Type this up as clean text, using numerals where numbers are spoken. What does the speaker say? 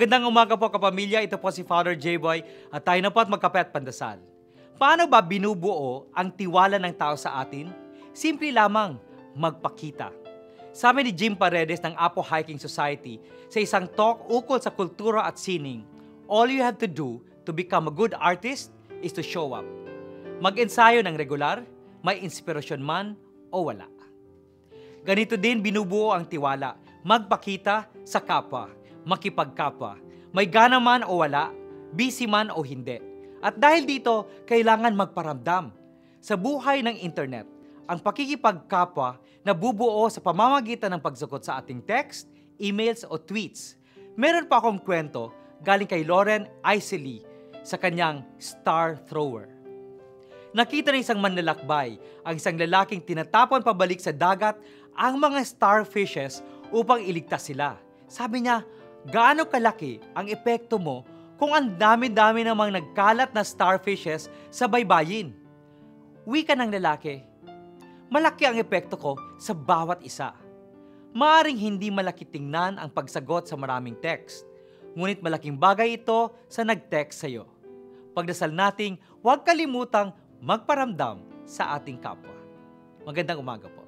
Magandang umaga po kapamilya, ito po si Father J-Boy at tayo na po at magkape at pandasal. Paano ba binubuo ang tiwala ng tao sa atin? Simple lamang, magpakita. Sabi ni Jim Paredes ng Apo Hiking Society sa isang talk ukol sa kultura at sining, all you have to do to become a good artist is to show up. Mag-ensayo ng regular, may inspirasyon man o wala. Ganito din binubuo ang tiwala, magpakita sa kapwa, makipagkapwa, may gana man o wala, busy man o hindi. At dahil dito, kailangan magparamdam. Sa buhay ng internet, ang pakikipagkapwa na bubuo sa pamamagitan ng pagsagot sa ating text, emails o tweets. Meron pa akong kwento galing kay Lauren Isley sa kanyang Star Thrower. Nakita ng isang manlalakbay ang isang lalaking tinatapon pabalik sa dagat ang mga starfishes upang iligtas sila. Sabi niya, gaano kalaki ang epekto mo kung ang dami-dami namang nagkalat na starfishes sa baybayin? Wika ng lalaki, malaki ang epekto ko sa bawat isa. Maaring hindi malaki tingnan ang pagsagot sa maraming text, ngunit malaking bagay ito sa nag-text sa iyo. Pagdasal nating huwag kalimutang magparamdam sa ating kapwa. Magandang umaga po.